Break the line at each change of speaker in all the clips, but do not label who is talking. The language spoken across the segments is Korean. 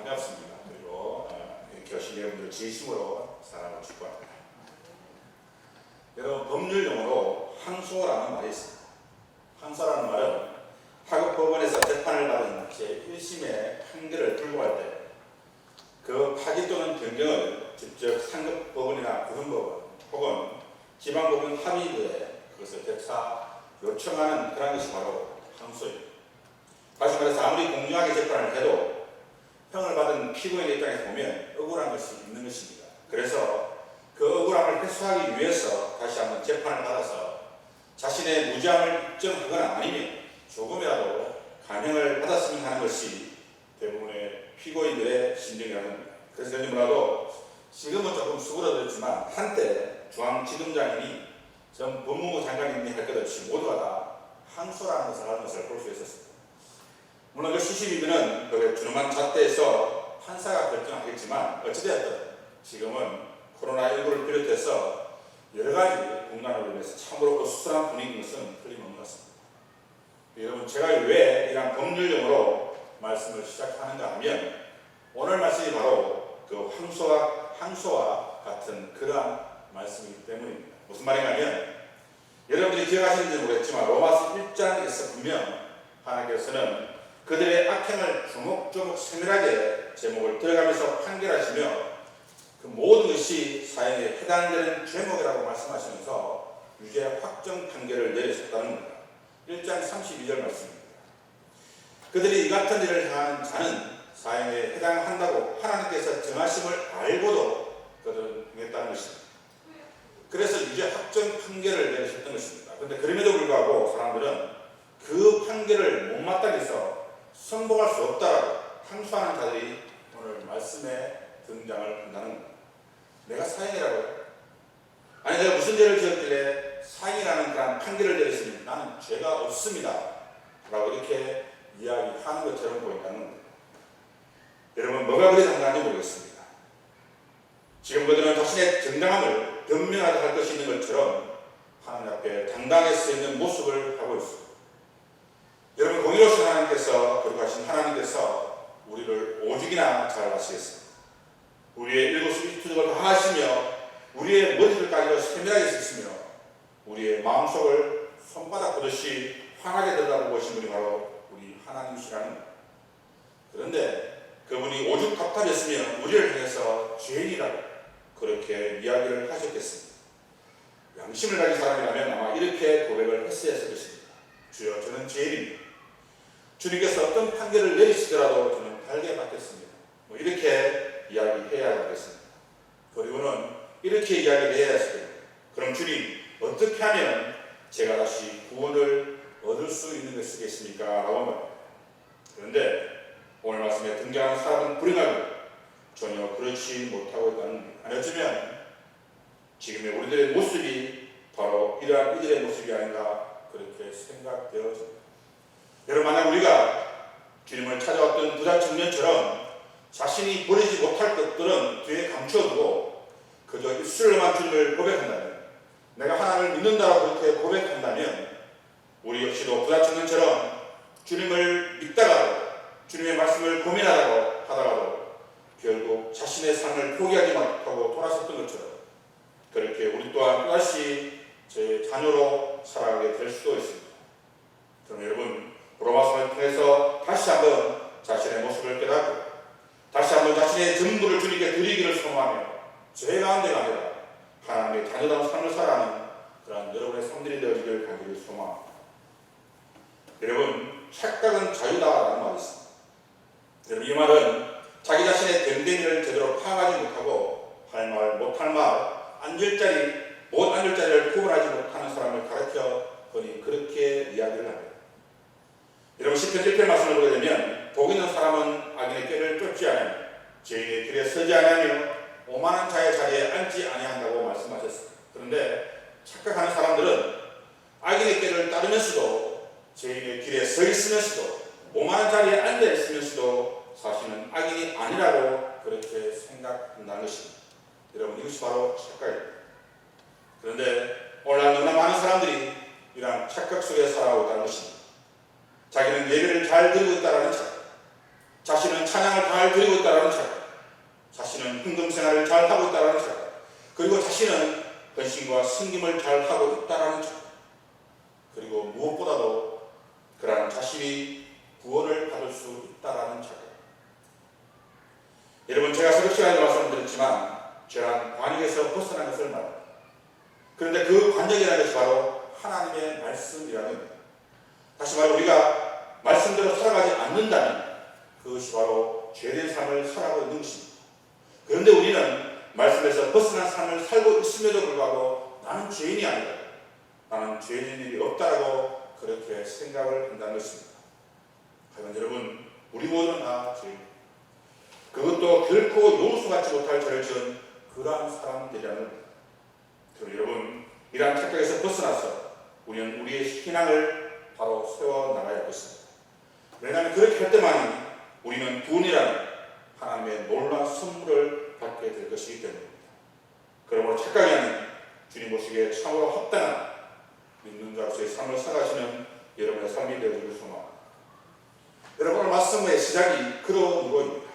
반갑습니다. 그리고 교신 여러분들 진심으로 사랑을 축복합니다. 여러분, 법률 용어로 항소라는 말이 있습니다. 항소라는 말은 하급 법원에서 재판을 받은 제1심의 판결을 불구할 때 그 파기 또는 변경을 직접 상급 법원이나 구분법원 혹은 지방법원 합의부에 그것을 백사 요청하는 그런 것이 바로 항소입니다. 다시 말해서 아무리 공정하게 재판을 해도 형을 받은 피고인의 입장에서 보면 억울한 것이 있는 것입니다. 그래서 그 억울함을 해소하기 위해서 다시 한번 재판을 받아서 자신의 무죄함을 입증하거나 아니면 조금이라도 감형을 받았으면 하는 것이 대부분의 피고인들의 심정이라는 겁니다. 그래서 너무나도 지금은 조금 수그러졌지만 한때 중앙지검장이니 전 법무부 장관이니 할 것 없이 모두가 다 항소라는 것을 하는 것을 볼 수 있었습니다. 물론 그 시시비비는 그 준엄한 잣대에서 판사가 결정하겠지만 어찌되었든 지금은 코로나19를 비롯해서 여러 가지 공간으로 인해서 참으로 어수선한 분위기인 것은 틀림없는 것 같습니다. 여러분, 제가 왜 이런 법률용어로 말씀을 시작하는가 하면 오늘 말씀이 바로 그 항소와 같은 그러한 말씀이기 때문입니다. 무슨 말인가 하면 여러분들이 기억하시는지 모르겠지만 로마서 1장에서 분명 하나님께서는 그들의 악행을 조목조목 세밀하게 제목을 들어가면서 판결하시며 그 모든 것이 사형에 해당되는 죄목이라고 말씀하시면서 유죄 확정 판결을 내리셨다는 겁니다. 1장 32절 말씀입니다. 그들이 이 같은 일을 향한 자는 사형에 해당한다고 하나님께서 정하심을 알고도 그들은 행했다는 것입니다. 그래서 유죄 확정 판결을 내리셨던 것입니다. 그런데 그럼에도 불구하고 사람들은 그 판결을 못마땅해서 선봉할 수 없다라고 항소하는 자들이 오늘 말씀에 등장을 한다는 겁니다. 내가 사형이라고요? 아니, 내가 무슨 죄를 지었길래 사형이라는 그런 판결을 내렸으니 나는 죄가 없습니다 라고 이렇게 이야기하는 것처럼 보인다는 겁니다. 여러분, 뭐가 그리 당당한지 모르겠습니다. 지금 그들은 자신의 정당함을 변명하게 할 것이 있는 것처럼 하나님 앞에 당당히 서 있는 모습을 하고 있습니다. 여러분, 공의로우신 하나님께서, 거룩하신 하나님께서 우리를 오죽이나 잘 아시겠습니다. 우리의 일거수일투족을 다 하시며 우리의 머리들까지도 세밀하게 쓰시며 우리의 마음속을 손바닥 보듯이 환하게 들여다보고 계신 분이 바로 우리 하나님이시라는 겁니다. 그런데 그분이 오죽 답답했으면 우리를 향해서 죄인이라고 그렇게 이야기를 하셨겠습니다. 양심을 가진 사람이라면 아마 이렇게 고백을 했어야 했을 것입니다. 주여, 저는 죄인입니다. 주님께서 어떤 판결을 내리시더라도 저는 달게 받겠습니다. 이렇게 이야기해야 하겠습니다. 그리고는 이렇게 이야기를 해야 했습니다. 그럼 주님, 어떻게 하면 제가 다시 구원을 얻을 수 있는 것이겠습니까? 라고 합니다. 그런데 오늘 말씀에 등장하는 사람은 불행하고 전혀 그렇지 못하고 있다는 겁니다. 어쩌면 지금의 우리들의 모습이 바로 이러한 이들의 모습이 아닌가 그렇게 생각되어집니다. 여러분, 만약 우리가 주님을 찾아왔던 부자 청년처럼 자신이 버리지 못할 것들은 뒤에 감추어두고 그저 입술로만 주님을 고백한다면, 내가 하나님을 믿는다고 그렇게 고백한다면 우리 역시도 부자 청년처럼 주님을 믿다가도 주님의 말씀을 고민하다가 하다가도 결국 자신의 삶을 포기하지 못하고 돌아섰던 것처럼 그렇게 우리 또한 또다시 제 자녀로 살아가게 될 수도 있습니다. 그럼 여러분, 로마서를 통해서 다시 한번 자신의 모습을 깨닫고 다시 한번 자신의 전부를 주님께 드리기를 소망하며 죄 가운데가 아니라 하나님의 자녀다운 삶을 살아가는 그러한 여러분의 삶들이 되어지길 간절히 소망합니다. 여러분, 착각은 자유다라는 말이 있습니다. 여러분, 이 말은 자기 자신의 됨됨이를 제대로 파악하지 못하고 할 말, 못할 말, 앉을 자리, 못 앉을 자리를 구분하지 못하는 사람을 가르쳐 보니 그렇게 이야기를 합니다. 여러분, 시편 1편 말씀을 보게 되면 복 있는 사람은 악인의 꾀를 쫓지 아니하며 죄인의 길에 서지 아니하며 오만한 자의 자리에 앉지 아니한다고 말씀하셨습니다. 그런데 착각하는 사람들은 악인의 꾀를 따르면서도 죄인의 길에 서 있으면서도 오만한 자리에 앉아 있으면서도 사실은 악인이 아니라고 그렇게 생각한다는 것입니다. 여러분, 이것이 바로 착각입니다. 그런데 오늘날 너무나 많은 사람들이 이러한 착각 속에 살아오고 있다는 것입니다. 자기는 예배를 잘 드리고 있다는 착각, 자신은 찬양을 잘 드리고 있다는 착각, 자신은 흥금생활을 잘 하고 있다는 착각, 그리고 자신은 헌신과 섬김을 잘 하고 있다는 착각, 그리고 무엇보다도 그러한 자신이 구원을 받을 수 있다는 착각. 여러분, 제가 새벽 시간에 말씀드렸지만 죄란 관역에서 벗어난 것을 말합니다. 그런데 그 관역이라는 것이 바로 하나님의 말씀이라는 겁니다. 다시 말해 우리가 말씀대로 살아가지 않는다면 그것이 바로 죄된 삶을 살아가고 있는 것입니다. 그런데 우리는 말씀에서 벗어난 삶을 살고 있음에도 불구하고 나는 죄인이 아니다, 나는 죄인 일이 없다라고 그렇게 생각을 한다는 것입니다. 하지만 여러분, 우리 모두는 다 죄인입니다. 그것도 결코 용서받지 못할 죄를 지은 그러한 사람들이라는 겁니다. 그럼 여러분, 이러한 착각에서 벗어나서 우리는 우리의 신앙을 바로 세워나가야 하겠습니다. 왜냐하면 그렇게 할 때만이 우리는 구원이라는 하나님의 놀라운 선물을 받게 될 것이기 때문입니다. 그러므로 착각이 아닌 주님 보시기에 참으로 합당한 믿는 자로서의 삶을 살아가시는 여러분의 삶이 되어주길 소망합니다. 여러분, 오늘 말씀의 시작이 그런 이유입니다.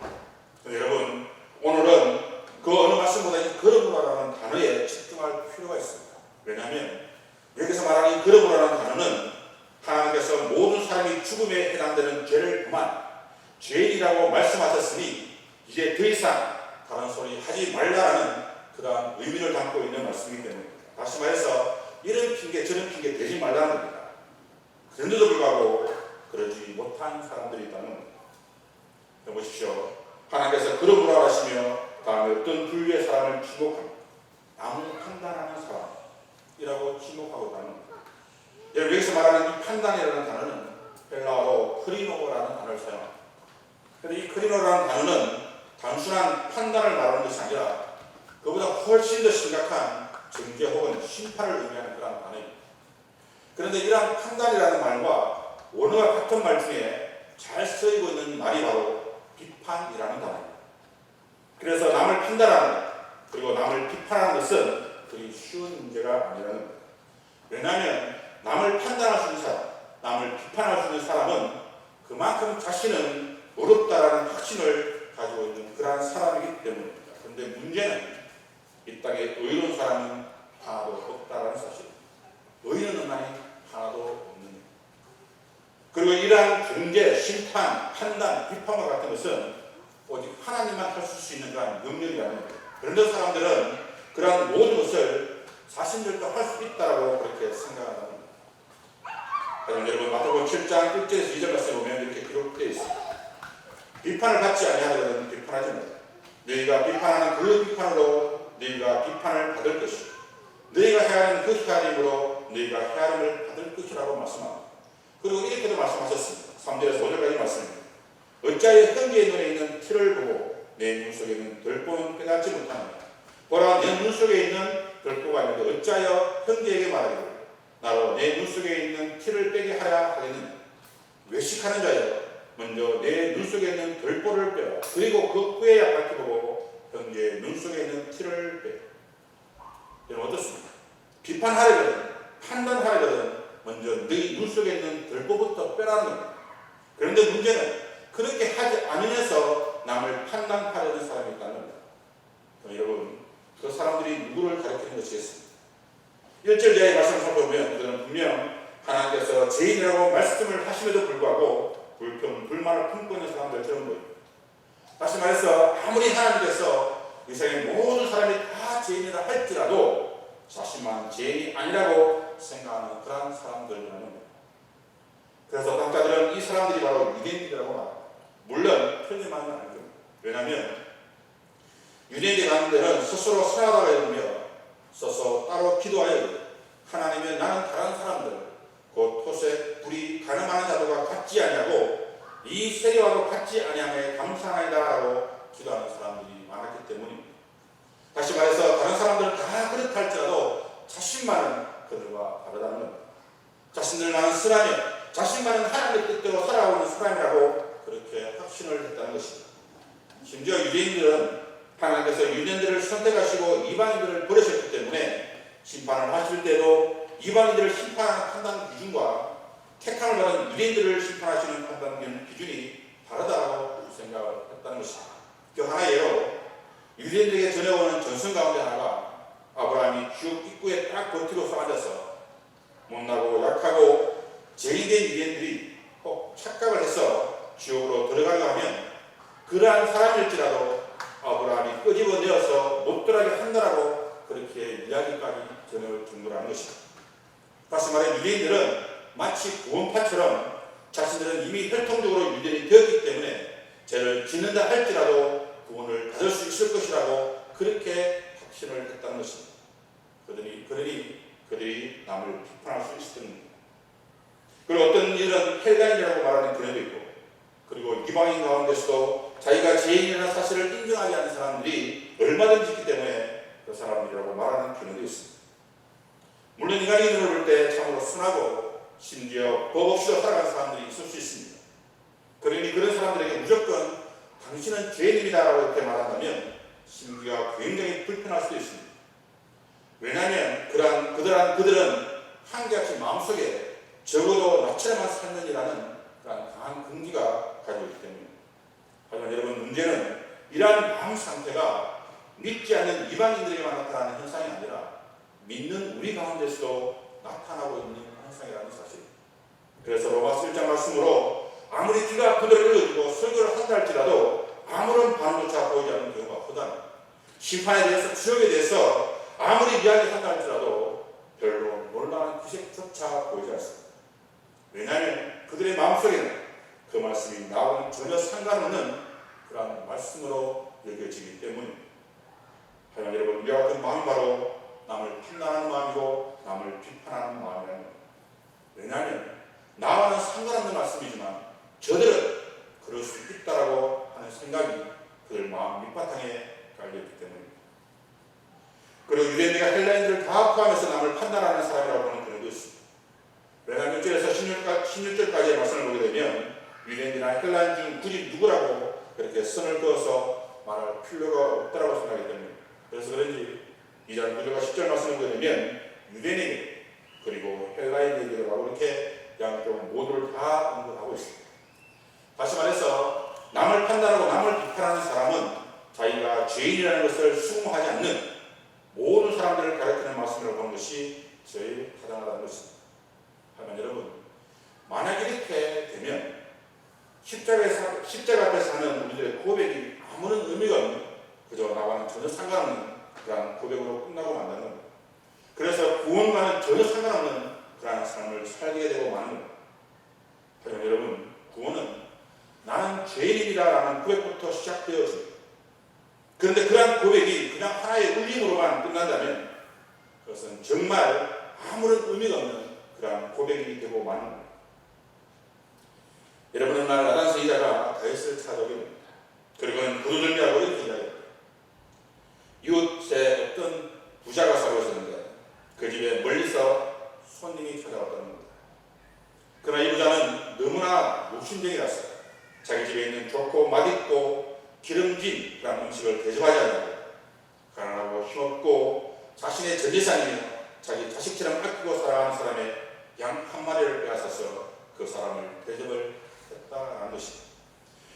여러분, 오늘은 그 어느 말씀보다 그러므로라는 단어에 집중할 필요가 있습니다. 왜냐하면 여기서 말하는 그러므로라는 단어는 하나님께서 모든 사람이 죽음에 해당되는 죄를 범한 죄인이라고 말씀하셨으니 이제 더 이상 다른 소리 하지 말라라는 그러한 의미를 담고 있는 말씀이기 때문입니다. 다시 말해서 이런 핑계 저런 핑계 대지 말라는 겁니다. 그런데도 불구하고 그러지 못한 사람들이 있다는 겁니다. 보십시오. 하나님께서 그러므로 하시며 다음에 어떤 분류의 사람을 지목합니다. 아무 판단하는 사람이라고 지목하고 있다는 겁니다. 여기서 말하는 이 판단이라는 단어는 헬라어로 크리노라는 단어를 사용합니다. 그런데 이 크리노라는 단어는 단순한 판단을 말하는 것이 아니라 그보다 훨씬 더 심각한 정죄 혹은 심판을 의미하는 그런 단어입니다. 그런데 이러한 판단이라는 말과 원어와 같은 말 중에 잘 쓰이고 있는 말이 바로 비판이라는 단어입니다. 그래서 남을 판단하는 그리고 남을 비판하는 것은 그리 쉬운 문제가 아니라는 겁니다. 왜냐하면 남을 판단할 수 있는 사람, 남을 비판할 수 있는 사람은 그만큼 자신은 어렵다라는 확신을 가지고 있는 그러한 사람이기 때문입니다. 그런데 문제는 이 땅에 의로운 사람은 하나도 없다라는 사실입니다. 의인은 없나니 하나도 없는 것. 그리고 이러한 경계, 심판, 판단, 비판과 같은 것은 오직 하나님만 할 수 있는 그러한 능력이라는 거예요. 그런데 사람들은 그러한 모든 것을 자신들도 할 수 있다고 그렇게 생각한다는 겁니다. 여러분, 마태복음 7장 1절에서 2절 말씀에 보면 이렇게 기록되어 있습니다. 비판을 받지 아니하거든 비판하지 말라. 너희가 비판하는 그 비판으로 너희가 비판을 받을 것이고 너희가 헤아리는 그 헤아림으로 너희가 헤아림을 받을 것이라고 말씀합니다. 그리고 이렇게도 말씀하셨습니다. 3절에서 5절까지 말씀입니다. 어찌하여 형제의 눈에 있는 티를 보고 내 눈 속에 있는 들보는 깨닫지 못하느냐. 보라, 내 눈 속에 있는 들보가 있는데 어찌하여 형제에게 말하기를 나로 내 눈 속에 있는 티를 빼게 하라 하겠느냐. 외식하는 자여, 먼저 내 눈 속에 있는 들보를 빼라. 그리고 그 후에야 밝혀보고 형제의 눈 속에 있는 티를 빼라. 여러분, 어떻습니까? 비판하려거든, 판단하려거든 먼저 너희 눈 속에 있는 들보부터 빼라는 겁니다. 그런데 문제는 그렇게 하지 않으면서 남을 판단하려는 사람이 있다는 겁니다. 여러분, 그 사람들이 누구를 가리키는 것이겠습니까? 1절 이하의 말씀을 살펴보면 그들은 분명 하나님께서 죄인이라고 말씀을 하심에도 불구하고 불평, 불만을 품고 있는 사람들처럼 보입니다. 다시 말해서 아무리 하나님께서 이 세상의 모든 사람이 다 죄인이라 할지라도 자신만 죄인이 아니라고 생각하는 그런 사람들이라는 겁니다. 그래서 학자들은 이 사람들이 바로 유대인들이라고 말합니다. 물론 틀림만은 아닐 겁니다. 왜냐하면 유대인들이 가는 데는 스스로 선하다고 여기며 서서 따로 기도하여 하나님은 나는 다른 사람들 곧 토색, 불이, 가늠하는 자들과 같지 아니하고 이 세례와도 같지 아니함에 감사하나이다라고 기도하는 사람들이 많았기 때문입니다. 다시 말해서 다른 사람들은 다 그렇다 할지라도 자신만은 그들과 다르다는 겁니다. 자신들 나는 쓰라며 자신만은 하나님의 뜻대로 살아오는 사람이라고 그렇게 확신을 했다는 것입니다. 심지어 유대인들은 하나님께서 유대인들을 선택하시고 이방인들을 버리셨기 때문에 심판을 하실 때도 이방인들을 심판하는 판단 기준과 택함을 받은 유대인들을 심판하시는 판단 기준이 다르다고 생각을 했다는 것입니다. 그 하나의 예로 유대인들에게 전해오는 전승 가운데 하나가 아브라함이 지옥 입구에 딱 버티고 서 앉아서 못나고 약하고 죄인된 유대인들이 꼭 착각을 해서 지옥으로 들어가려 하면 그러한 사람일지라도 아브라함이 끄집어내어서 못 들어가게 한다라고 그렇게 이야기까지 전할 정도로 하는 것입니다. 다시 말해 유대인들은 마치 구원파처럼 자신들은 이미 혈통적으로 유대인이 되었기 때문에 죄를 짓는다 할지라도 구원을 받을 수 있을 것이라고 그렇게 확신을 했다는 것입니다. 그러니 그들이 남을 비판할 수 있었던 겁니다. 그리고 어떤 일은 헬라인이라고 말하는 그녀도 있고, 그리고 이방인 가운데서도 자기가 죄인이라는 사실을 인정하지 않는 사람들이 얼마든지 있기 때문에 그 사람들이라고 말하는 그녀도 있습니다. 물론 인간이 눈을 볼 때 참으로 순하고 심지어 법 없이도 살아가는 사람들이 있을 수 있습니다. 그러니 그런 사람들에게 무조건 당신은 죄인입니다라고 이렇게 말한다면 심지어 굉장히 불편할 수도 있습니다. 왜냐하면 그들은 한결같이 마음속에 적어도 나처럼만 살면이라는 그런 강한 긍지가 가지고 있기 때문입니다. 하지만 여러분, 문제는 이러한 마음 상태가 믿지 않는 이방인들에게만 나타나는 현상이 아니라 믿는 우리 가운데서도 나타나고 있는 현상이라는 사실입니다. 그래서 로마서 1장 말씀으로 아무리 귀가 그들을 읽어주고 설교를 한다 할지라도 아무런 반응조차 보이지 않는 경우가 허다합니다. 심판에 대해서, 지옥에 대해서 아무리 이야기한다 할지라도 별로 놀라운 기색조차 보이지 않습니다. 왜냐하면 그들의 마음속에는 그 말씀이 나와는 전혀 상관없는 그런 말씀으로 여겨지기 때문입니다. 하지만 여러분, 이와 같은 마음이 바로 남을 판단하는 마음이고 남을 비판하는 마음이라는 겁니다. 왜냐하면 나와는 상관없는 말씀이지만 저들은 그럴 수 있다라고 하는 생각이 그들 마음 밑바탕에 깔려있기 때문입니다. 그리고 유대인들과 헬라인들을 다 포함해서 남을 판단하는 사람이라고 하는 그런 것도 있습니다. 왜냐하면 1절에서 16절까지의 말씀을 보게 되면 유대인이나 헬라인 중 굳이 누구라고 그렇게 선을 그어서 말할 필요가 없다라고 생각하기 때문입니다. 그래서 그런지 2절 9절과 10절 말씀을 보게 되면 유대인에게 그리고 헬라인에게라고 이렇게 양쪽 모두를 다 언급하고 있습니다. 다시 말해서 남을 판단하고 남을 비판하는 사람은 자기가 죄인이라는 것을 수긍하지 않는 모든 사람들을 가르치는 말씀을 보는 것이 제일 타당하다는 것입니다. 하지만 여러분, 만약 이렇게 되면 십자가 앞에서 하는 우리들의 고백이 아무런 의미가 없는, 그저 나와는 전혀 상관없는 그러한 고백으로 끝나고 만다는 겁니다. 그래서 구원과는 전혀 상관없는 그러한 삶을 살게 되고 마는 겁니다. 하지만 여러분, 구원은 나는 죄인이다라는 고백부터 시작되어집니다. 그런데 그러한 고백이 그냥 하나의 울림으로만 끝난다면 그것은 정말 아무런 의미가 없는 그러한 고백이 되고 마는 겁니다. 여러분, 어느 날 나단 선지자가 다윗을 찾아오게 됩니다. 그리고 부르들미하고 이렇게 이야기합니다. 이웃에 어떤 부자가 살고 있었는데 그 집에 멀리서 손님이 찾아왔다는 겁니다. 그러나 이 부자는 너무나 욕심쟁이라서 자기 집에 있는 좋고 맛있고 기름진 그런 음식을 대접하지 않고 가난하고 힘없고 자신의 전 재산이며 자기 자식처럼 아끼고 살아가는 사람의 양 한 마리를 빼앗아서 그 사람을 대접을 했다는 것입니다.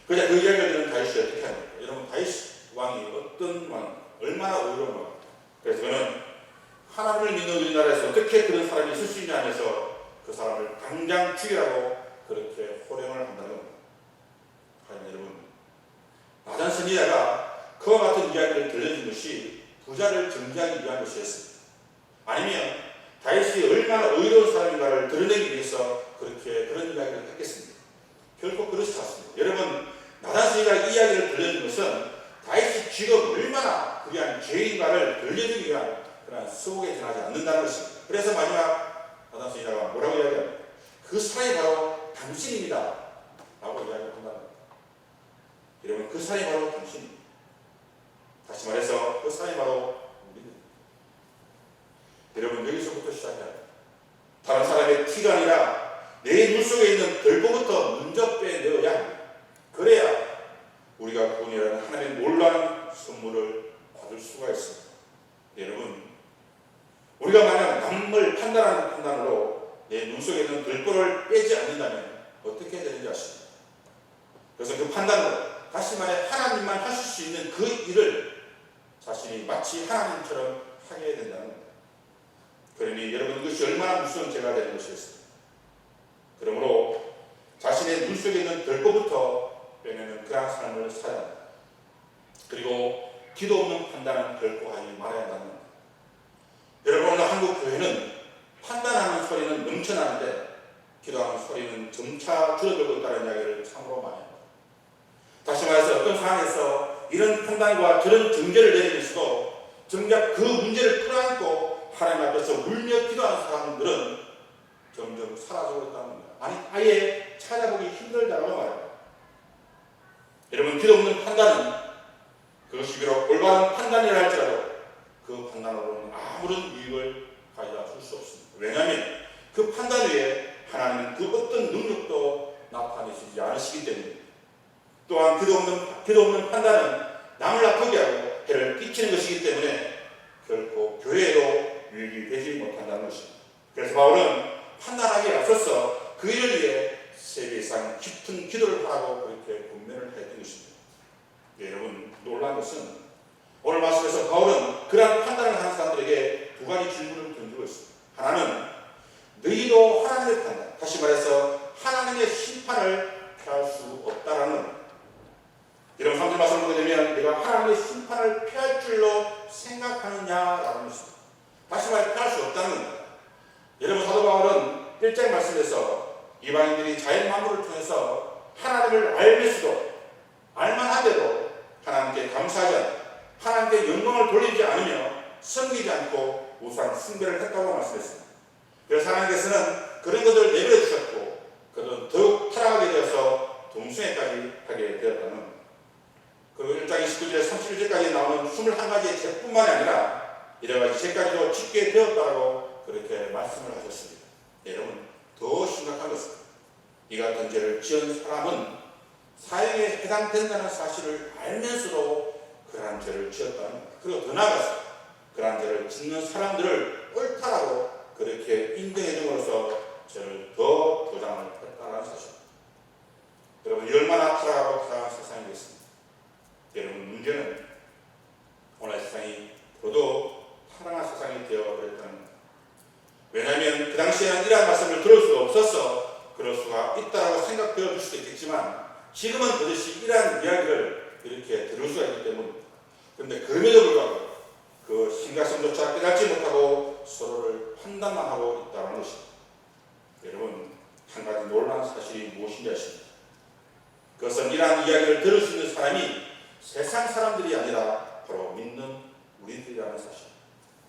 그러자 그 이야기를 들은 다윗이 어떻게 합니까? 여러분, 다윗 왕이 어떤 왕, 얼마나 의로운 왕. 그래서 그는 하나님을 믿는 우리나라에서 어떻게 그런 사람이 있을 수 있냐 하면서 그 사람을 당장 죽이라고 그렇게 호령을 한다는 겁니다. 하지만 여러분, 나단 선지자가 그와 같은 이야기를 들려준 것이 부자를 정죄하기 위한 것이었습니다. 아니면 다윗이 얼마나 의로운 사람인가를 드러내기 위해서 그런 이야기를 했겠습니다. 결코 그렇지 않습니다. 여러분, 나단 선지자가 이 이야기를 들려준 것은 다윗이 지금 얼마나 그냥 죄인가를 들려주기 위한 그런 수복에 전하지 않는다는 것입니다. 그래서 마지막 나단 선지자가 뭐라고 이야기합니까? 그 사람이 바로 당신입니다 라고 이야기를 한다는 겁니다. 여러분, 그 사람이 바로 당신입니다. 다시 말해서 그 사람이 바로 우리입니다. 여러분, 여기서부터 시작해야 합니다. 다른 사람의 티가 아니라 내 눈 속에 있는 들보부터 먼저 빼내어야 합니다. 그래야 우리가 구원이라는 하나님의 놀라운 선물을 받을 수가 있습니다. 여러분, 우리가 만약 남을 판단하는 판단으로 내 눈 속에 있는 들보를 빼지 않는다면 어떻게 되는지 아십니까? 그래서 그 판단으로 다시 말해 하나님만 하실 수 있는 그 일을 자신이 마치 하나님처럼 하게 된다는 겁니다. 그러니 여러분, 이것이 얼마나 무서운 죄가 되는 것이겠습니까? 그러므로 자신의 눈 속에 있는 덜보부터 빼내는 그러한 삶을 살아야 합니다. 그리고 기도 없는 판단은 결코 하지 말아야 한다는 겁니다. 여러분, 오늘 한국 교회는 판단하는 소리는 넘쳐나는데 기도하는 소리는 점차 줄어들고 있다는 이야기를 참으로 많이 합니다. 다시 말해서 어떤 상황에서 이런 판단과 저런 정죄를 내리면서도 정작 그 문제를 끌어안고 하나님 앞에서 울며 기도하는 사람들은 점점 사라지고 있다는 겁니다. 아니, 아예 찾아보기 힘들다고 말합니다. 여러분, 기도 없는 판단은 그것이 비록 올바른 판단이라 할지라도 그 판단으로는 아무런 유익을 가져다 줄 수 없습니다. 왜냐하면 그 판단 위에 하나님은 그 어떤 능력도 나타내시지 않으시기 때문입니다. 또한 기도 없는 판단은 남을 아프게 하고 해를 끼치는 것이기 때문에 결코 교회에도 유익이 되지 못한다는 것입니다. 그래서 바울은 판단하기에 앞서서 그 일을 위해 3배 이상 깊은 기도를 하라고 그렇게 권면을 했던 것입니다. 네, 여러분, 놀라운 것은 오늘 말씀에서 바울은 그러한 판단을 하는 사람들에게 2가지 질문을 던지고 있습니다. 하나는 너희도 하나님의 판단, 다시 말해서 하나님의 심판을 피할 수 없다라는 겁니다. 이런 사람들 말씀을 보게 되면 내가 하나님의 심판을 피할 줄로 생각하느냐라는 것입니다. 다시 말해 피할 수 없다는 겁니다. 여러분, 사도 바울은 1장 말씀에서 이방인들이 자연 만물을 통해서 하나님을 알면서도 알만한데도 하나님께 감사하지 않고 하나님께 영광을 돌리지 않으며 섬기지 않고 우상 숭배를 했다고 말씀했습니다. 그래서 하나님께서는 그런 것들을 내버려 주셨고 그들은 더욱 타락하게 되어서 동성애까지 하게 되었다는 겁니다. 그리고 1장 29절에 31절까지 나오는 21가지의 죄뿐만이 아니라 여러 가지 죄까지도 짓게 되었다고 그렇게 말씀을 하셨습니다. 여러분, 더 심각한 것은 이 같은 죄를 지은 사람은 사형에 해당된다는 사실을 알면서도 그러한 죄를 지었다는 겁니다. 그리고 더 나아가서 그러한 죄를 짓는 사람들을 옳다라고 그렇게 인정해 줌으로써 죄를 더 조장을 했다는 사실입니다. 여러분, 얼마나 타락하고 타락한 세상이겠습니까? 여러분, 문제는 오늘 세상이 더더욱 타락한 세상이 되어버렸다는 겁니다. 왜냐하면 그 당시에는 이러한 말씀을 들을 수가 없어서 그럴 수가 있다고 생각되어 줄 수도 있겠지만 지금은 그것이 이러한 이야기를 이렇게 들을 수가 있기 때문입니다. 그런데 그럼에도 불구하고 그 심각성조차 깨닫지 못하고 서로를 판단만 하고 있다는 것입니다. 여러분, 한 가지 놀라운 사실이 무엇인지 아십니까? 그것은 이러한 이야기를 들을 수 있는 사람이 세상 사람들이 아니라 바로 믿는 우리들이라는 사실.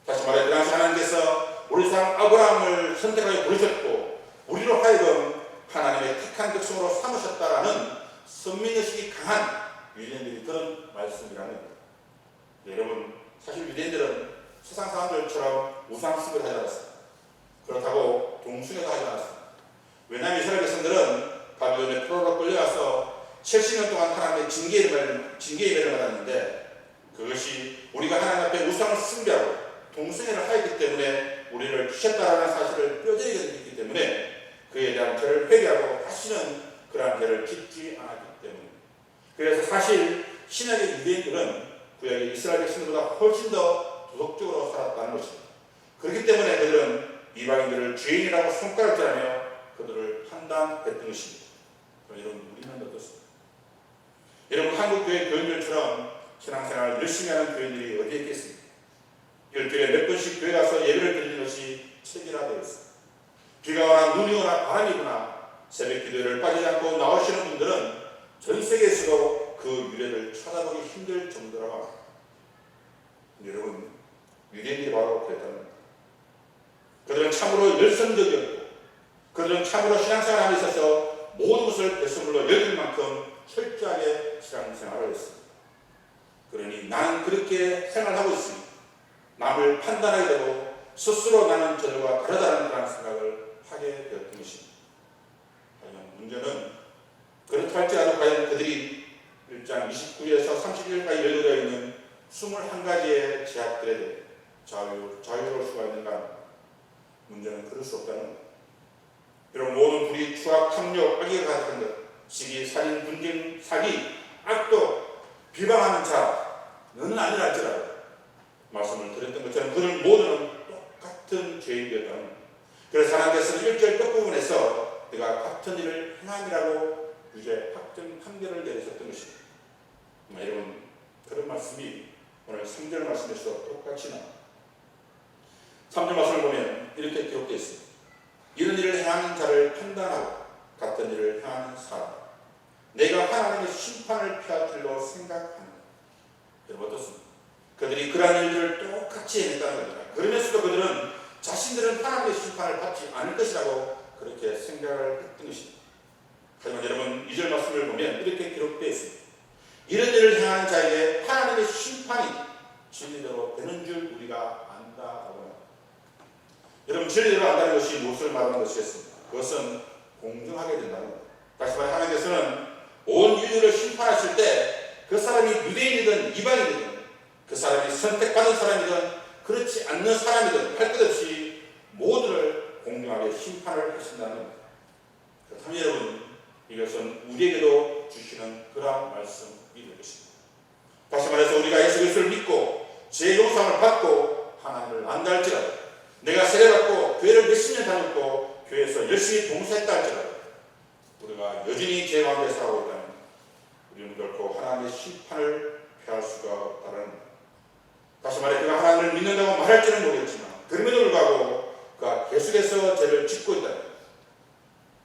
다시 말해, 그 당시 하나님께서 우리 상 아브라함을 선택하여 부르셨고 우리로 하여금 하나님의 택한 백성으로 삼으셨다라는 선민의식이 강한 유대인들이 그런 말씀이라는 겁니다. 여러분, 사실 유대인들은 세상 사람들처럼 우상 숭배를 하지 않았습니다. 그렇다고 동숭배도 하지 않았습니다. 왜냐하면 이스라엘 백성들은 바벨론의 포로로 끌려가서 70년 동안 하나님의 징계의 매를 받았는데 그것이 우리가 하나님 앞에 우상을 숭배하고 동숭배를 하였기 때문에 우리를 주셨다라는 사실을 뼈저리게 느꼈기 때문에 그에 대한 죄를 회개하고 다시는 그러한 죄를 짓지 않았기 때문입니다. 그래서 사실 신약의 유대인들은 구약의 이스라엘 백성들보다 훨씬 더 도덕적으로 살았다는 것입니다. 그렇기 때문에 그들은 이방인들을 죄인이라고 손가락질하며 그들을 판단했던 것입니다. 여러분, 우리는 어떻습니까? 여러분, 한국교회 교인들처럼 신앙생활을 열심히 하는 교인들이 어디에 있겠습니까? 일주일에 몇 번씩 교회 가서 예배를 드리는 것이 책이라 되어 있습니다. 비가 오나 눈이 오나 바람이 부나 새벽 기도를 빠지지 않고 나오시는 분들은 전 세계에서도 그 유래를 찾아보기 힘들 정도라고 합니다. 여러분, 유대인들이 바로 그랬다는 겁니다. 그들은 참으로 열성적이었고 그들은 참으로 신앙생활에 있어서 모든 것을 배설물로 여길 만큼 철저하게 신앙생활을 했습니다. 그러니 나는 그렇게 생활하고 있으니 남을 판단하게 되고 스스로 나는 저들과 다르다는 그런 생각을 하게 되었던 것입니다. 하지만 문제는 그렇다 할지라도 과연 그들이 1장 29절에서 31절까지 열거되어 있는 21가지의 제약들에 대해 자유로울 수가 있는가? 문제는 그럴 수 없다는 것. 이런 모든 불의, 추악, 탐욕, 악의가 가득한 것, 시기, 살인, 분쟁, 사기, 악도 비방하는 자는 아니랄지라도 말씀을 드렸던 것처럼 그들 모두는 똑같은 죄인이었다는. 그래서 하나님께서는 1절 끝부분에서 내가 같은 일을 행함이라고 유죄 확정 판결을 내리셨던 것입니다. 여러분, 그런 말씀이 오늘 3절 말씀에서 똑같이 나옵니다. 3절 말씀을 보면 이렇게 기록되어 있습니다. 이런 일을 행하는 자를 판단하고 같은 일을 행하는 사람, 내가 하나님의 심판을 피할 줄로 생각합니다. 여러분 어떻습니까? 그들이 그러한 일들을 똑같이 행했다는 겁니다. 그러면서도 그들은 자신들은 하나님의 심판을 받지 않을 것이라고 그렇게 생각을 했던 것입니다. 하지만 여러분 2절 말씀을 보면 이렇게 기록되어 있습니다. 이런 일을 행하는 자에게 하나님의 심판이 진리대로 되는 줄 우리가 안다라고 합니다. 여러분 진리대로 안다는 것이 무엇을 말하는 것이겠습니까? 그것은 공정하게 된다는 겁니다. 다시 말해 하나님께서는 온 인류를 심판하실 때 그 사람이 유대인이든 이방인이든 그 사람이 선택받은 사람이든 그렇지 않는 사람이든 할 것 없이 모두를 공정하게 심판을 하신다는 겁니다. 그렇다면 여러분 이것은 우리에게도 주시는 그러한 말씀이 될 것입니다. 다시 말해서 우리가 예수 그리스도를 믿고 죄 용서를 받고 하나님을 안다 할지라도 내가 세례받고 교회를 몇십 년 다녔고 교회에서 열심히 봉사했다 할지라도 우리가 여전히 죄 가운데 살아오고 있다면 우리는 결코 하나님의 심판을 피할 수가 없다는 겁니다. 다시 말해 그가 하나님을 믿는다고 말할지는 모르겠지만 그럼에도 불구하고 그가 계속해서 죄를 짓고 있다면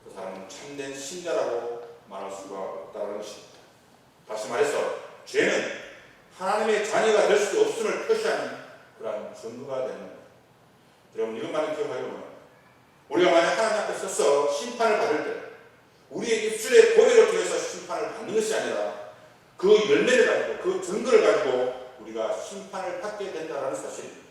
그 사람은 참된 신자라고 말할 수가 없다는 것입니다. 다시 말해서 죄는 하나님의 자녀가 될 수 없음을 표시하는 그러한 증거가 되는 겁니다. 여러분 이것만은 기억하기 바랍니다. 우리가 만약 하나님 앞에 서서 심판을 받을 때 우리의 입술의 고백을 통해서 심판을 받는 것이 아니라 그 열매를 가지고 그 증거를 가지고 우리가 심판을 받게 된다는 사실입니다.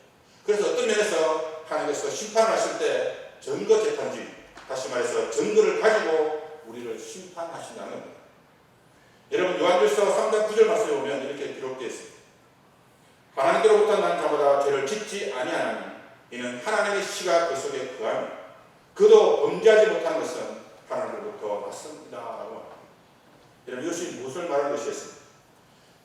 그래서 어떤 면에서 하나님께서 심판을 하실 때 증거 재판주의, 다시 말해서 증거를 가지고 우리를 심판하신다는 겁니다. 여러분 요한일서 3장 9절 말씀에 보면 이렇게 기록되어 있습니다. 하나님께로부터 난 자마다 죄를 짓지 아니하나니 이는 하나님의 씨가 그 속에 거하며 그도 범죄하지 못한 것은 하나님으로부터 났습니다 라고 합니다. 여러분 이것이 무엇을 말하는 것이겠습니까?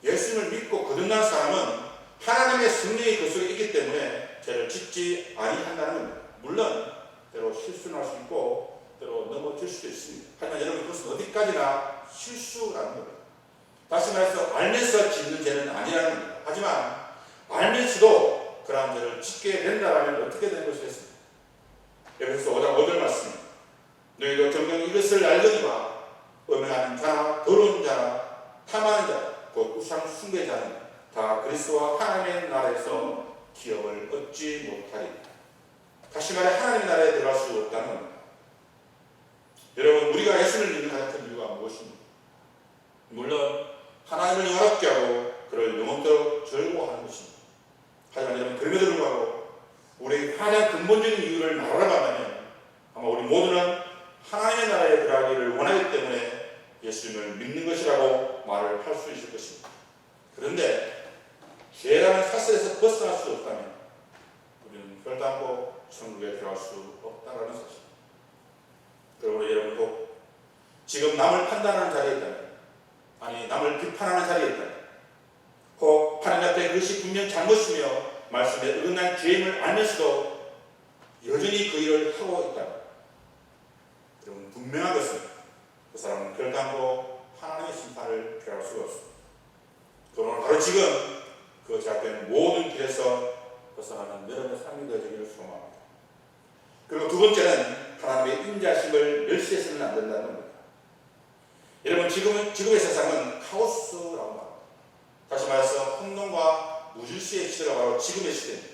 예수님을 믿고 거듭난 사람은 하나님의 성령이 그 속에 있기 때문에 죄를 짓지 아니한다는 겁니다. 물론 때로 실수는 할 수 있고 때로 넘어질 수도 있습니다. 하지만 여러분 그것은 어디까지나 실수라는 겁니다. 다시 말해서 알면서 짓는 죄는 아니라는 겁니다. 하지만 알면서도 그러한 죄를 짓게 된다면 어떻게 되는 것이겠습니까? 에베소서 5장 5절 말씀 너희도 정녕 이것을 알거니와 음행하는 자나 더러운 자나 탐하는 자 곧 우상 숭배자는 다 그리스도와 하나님의 나라에서 기업을 얻지 못하리. 다시 말해 하나님의 나라에 들어갈 수 없다는 겁니다. 여러분 우리가 예수를 믿는 가장 큰 이유가 무엇입니까? 물론 하나님을 영화롭게 하고 그를 영원토록 즐거워하는 것입니다. 하지만 여러분 그럼에도 불구하고 우리의 가장 근본적인 이유를 말하라고 하면 아마 우리 모두는 하나님의 나라에 들어가기를 원하기 때문에 예수님을 믿는 것이라고 말을 할 수 있을 것입니다. 그런데 죄라는 사슬에서 벗어날 수 없다면 우리는 결단코 천국에 들어갈 수 없다는 사실입니다. 그러므로 여러분 꼭 지금 남을 판단하는 자리에 있다면 아니 남을 비판하는 자리에 있다면 혹 하나님 앞에 그것이 분명 잘못이며 말씀에 어긋난 죄임을 알면서도 여전히 그 일을 하고 있다면 여러분 분명한 것은 그 사람은 결단코 하나님의 심판을 피할 수가 없습니다. 그러나 바로 지금 그 제약되는 모든 길에서 벗어나는 여러분의 삶이 되어지기를 소망합니다. 그리고 두 번째는 하나님의 인자심을 멸시해서는 안 된다는 겁니다. 여러분 지금의 세상은 카오스라고 합니다. 다시 말해서 혼돈과 무질서의 시대가 바로 지금의 시대입니다.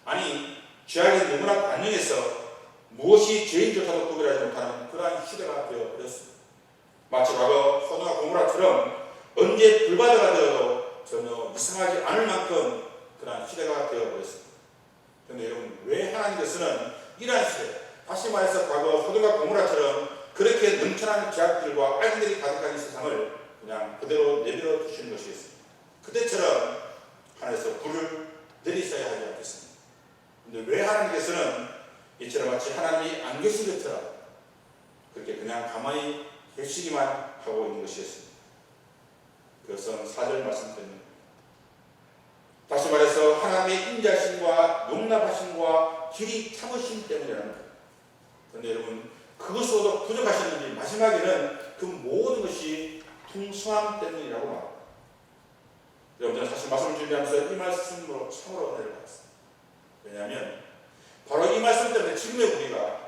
아니 죄악이 너무나 관영해서 무엇이 죄인조차도 구별하지 못하는 그러한 시대가 되어버렸습니다. 마치 과거 소돔과 고모라처럼 언제 불바다가 되어도 전혀 이상하지 않을 만큼 그러한 시대가 되어버렸습니다. 그런데 여러분 왜 하나님께서는 이러한 시대, 다시 말해서 과거 소돔과 고모라처럼 그렇게 넘쳐나는 죄악들과 악인들이 가득한 이 세상을 그냥 그대로 내버려 두시는 것이겠습니다. 그때처럼 하늘에서 불을 내리셔야 하지 않겠습니까? 그런데 왜 하나님께서는 이처럼 마치 하나님이 안 계신 것처럼 그렇게 그냥 가만히 계시기만 하고 있는 것이었습니다. 그것은 4절 말씀드립니다. 다시 말해서 하나님의 인자심과 용납하심과 길이 참으심 때문이라는 거예요. 그런데 여러분, 그것으로도 부족하셨는지 마지막에는 그 모든 것이 풍성함 때문이라고 말합니다. 여러분, 저는 사실 말씀을 준비하면서 이 말씀으로 참으로 은혜를 받았습니다. 왜냐하면 바로 이 말씀 때문에 지금의 우리가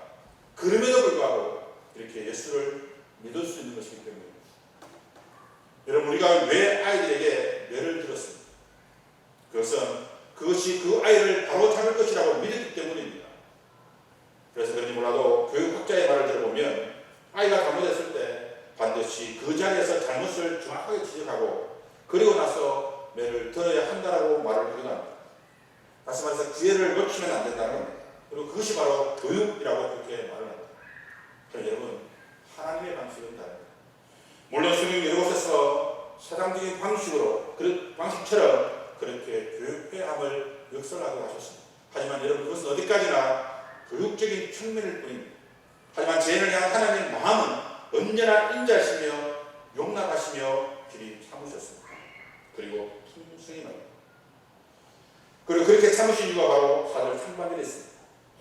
그럼에도 불구하고 이렇게 예수를 믿을 수 있는 것이기 때문입니다. 여러분, 우리가 왜 아이들에게 뇌를 들었습니까? 그것이 그 아이를 바로 잡을 것이라고 믿었기 때문입니다. 그래서 그런지 몰라도 교육학자의 말을 들어보면 아이가 잘못했을 때 반드시 그 자리에서 잘못을 정확하게 지적하고 그리고 나서 매를 들어야 한다라고 말을 하기도 합니다. 다시 말해서 기회를 놓치면 안 된다는 겁니다. 그리고 그것이 바로 교육이라고 그렇게 말을 합니다. 그럼 여러분, 하나님의 방식은 다릅니다. 물론 성경 여러 곳에서 세상적인 방식처럼 그렇게 교육회함을 역설하고 하셨습니다. 하지만 여러분, 그것은 어디까지나 교육적인 측면일 뿐입니다. 하지만 죄인을 향한 하나님의 마음은 언제나 인자하시며 용납하시며 길이 참으셨습니다. 그리고 풍성히 말입니다. 그리고 그렇게 참으신 이유가 바로 4절 상반절에 있습니다.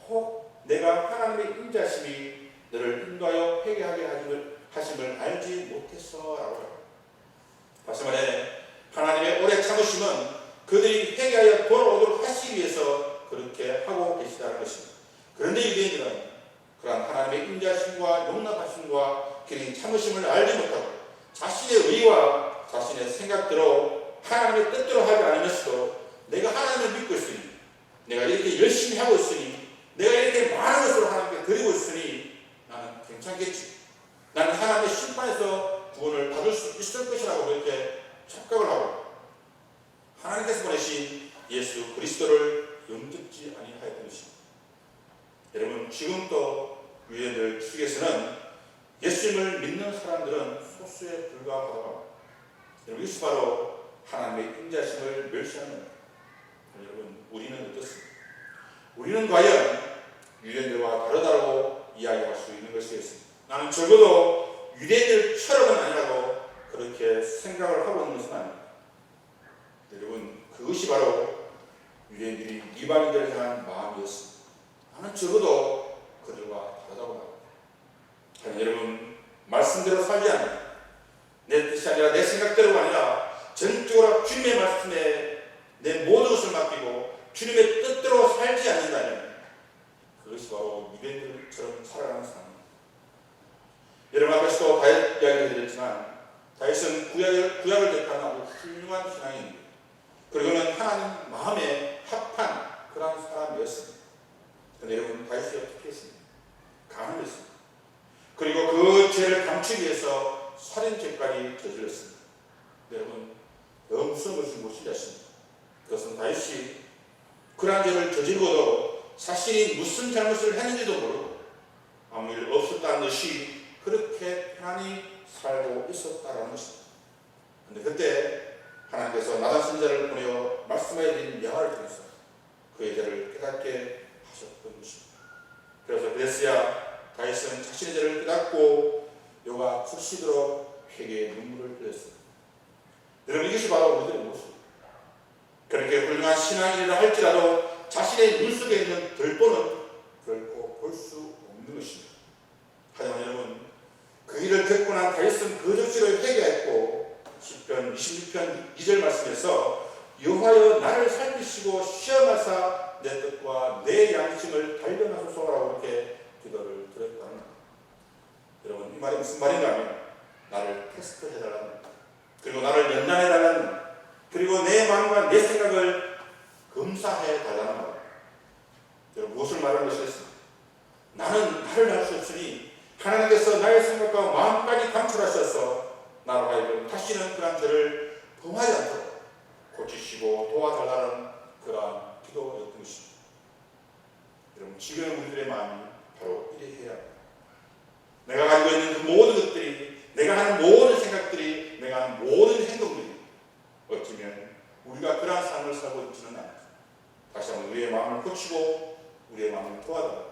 혹 내가 하나님의 인자심이 너를 인도하여 회개하게 하심을 알지 못했어 라고 합니다. 다시 말해 하나님의 오래 참으심은 그들이 회개하여 돌아오도록 하시기 위해서 그렇게 하고 계시다는 것입니다. 그런데 유대인들은 그러한 하나님의 인자심과 용납하심과 길이 참으심을 알지 못하고 자신의 의와 자신의 생각대로 하나님의 뜻대로 하지 않으면서도 내가 하나님을 믿고 있으니, 내가 이렇게 열심히 하고 있으니, 내가 이렇게 많은 것으로 하나님께 드리고 있으니 나는 괜찮겠지, 나는 하나님의 심판에서 구원을 받을 수 있을 것이라고 그렇게 착각을 하고 하나님께서 보내신 예수 그리스도를 영접지 아니하였던 것입니다. 여러분, 지금도 유대인들 측에서는 예수님을 믿는 사람들은 소수에 불과하다고 합니다. 여러분, 이것이 바로 하나님의 인자심을 멸시하는 겁니다. 여러분, 우리는 어떻습니까? 우리는 과연 유대인들과 다르다고 이야기할 수 있는 것이겠습니다. 나는 적어도 유대인들처럼은 아니라고 그렇게 생각을 하고 있는 것은 아닙니다. 여러분, 그것이 바로 유대인들이 이방인들을 향한 마음이었습니다. 나는 적어도 그들과 다르다고 합니다. 하지만 여러분, 말씀대로 살지 않는, 내 뜻이 아니라 내 생각대로가 아니라 전적으로 주님의 말씀에 내 모든 것을 맡기고 주님의 뜻대로 살지 않는다면 그것이 바로 유대인들처럼 살아가는 삶입니다. 여러분, 앞에서도 다윗 이야기를 드렸지만 다윗은 구약을 대표하는 아주 훌륭한 신앙인입니다. 그리고는 하나님 마음에 합한 그런 사람이었습니다. 그런데 여러분, 다윗이 어떻게 했습니까? 간을 했습니다. 그리고 그 죄를 감추기 위해서 살인죄까지 저질렀습니다. 여러분, 더 무서운 것은 무엇인지 아십니까? 그것은 다윗이 그러한 죄를 저지르고도 자신이 무슨 잘못을 했는지도 모르고 아무 일 없었다는 듯이 그렇게 편안히 살고 있었다는 것입니다. 그런데 그때 하나님께서 나단 선지자를 보내어 말씀하여 드린 명화를 통해서 그의 죄를 깨닫게 하셨던 것입니다. 그래서야 다윗은 자신의 죄를 깨닫고 요가 푹시도록 회개의 눈물을 흘렸습니다. 여러분, 이것이 바로 우리들의 모습입니다. 그렇게 훌륭한 신앙인이라 할지라도 자신의 눈 속에 있는 들보는 결코 볼 수 없는 것입니다. 하지만 여러분, 그 일을 겪고 난 다윗은 그 적시로 회개했고 시편 26편 2절 말씀에서 여호와여 나를 살피시고 시험하사 내 뜻과 내 양심을 발견하소서라고 이렇게 기도를 드렸다는 겁니다. 여러분, 이 말이 무슨 말인가 하면 나를 테스트해달라는 겁니다. 그리고 나를 연단해달라는 겁니다. 그리고 내 마음과 내 생각을 검사해달라는 겁니다. 여러분, 무엇을 말하는 것이겠습니까? 나는 나를 알 수 없으니 하나님께서 나의 생각과 마음까지 감출하셔서 나로 하여금 다시는 그런 죄를 범하지 않도록 고치시고 도와달라는 그러한 기도였던 것입니다. 여러분, 지금의 우리들의 마음이 바로 이래 해야 합니다. 내가 가지고 있는 그 모든 것들이, 내가 하는 모든 생각들이, 내가 하는 모든 행동들이 어쩌면 우리가 그러한 삶을 살고 있지는 않습니다. 다시 한번 우리의 마음을 고치고 우리의 마음을 도와달라,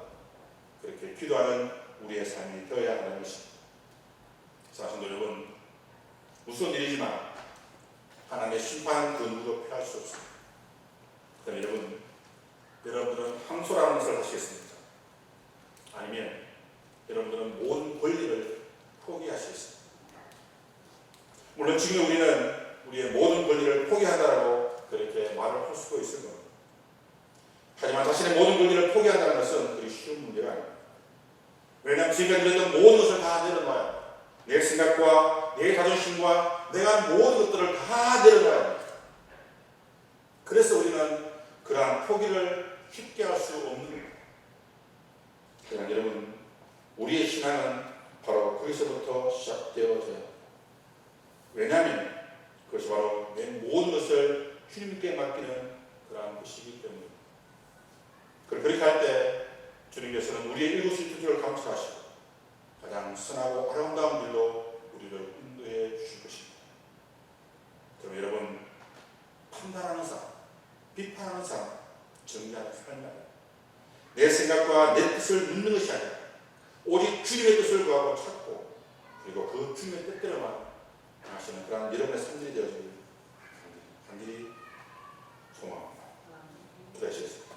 그렇게 기도하는 우리의 삶이 되어야 하는 것입니다. 사실 여러분, 무서운 일이지만 하나님의 심판 그 누구도 피할 수 없습니다. 그럼 여러분들은 항소라는 것을 하시겠습니까? 아니면 여러분들은 모든 권리를 포기하시겠습니까? 물론 지금 우리는 우리의 모든 권리를 포기한다라고 그렇게 말을 할 수도 있을 겁니다. 하지만 자신의 모든 권리를 포기한다는 것은 그리 쉬운 문제가 아닙니다. 왜냐하면 지금까지 누렸던 모든 것을 다 내려놔야 합니다. 내 생각과 내 자존심과 내가 모든 것들을 다 내려놔야 합니다. 그래서 우리는 그러한 포기를 쉽게 할 수 없는 겁니다. 그러나 여러분, 우리의 신앙은 바로 거기서부터 시작되어져야 합니다. 왜냐하면 그것이 바로 내 모든 것을 주님께 맡기는 그러한 것이기 때문입니다. 그렇게 할 때 주님께서는 우리의 일거수일투족을 감찰하시고 가장 선하고 아름다운 길로 우리를 인도해 주실 것입니다. 그럼 여러분, 판단하는 삶, 비판하는 삶, 정리하는 삶이 아니라 내 생각과 내 뜻을 묻는 것이 아니라 오직 주님의 뜻을 구하고 찾고 그리고 그 주님의 뜻대로만 하시는 그런 여러분의 삶들이 되어지길 간절히 소망합니다. 기도하시겠습니다.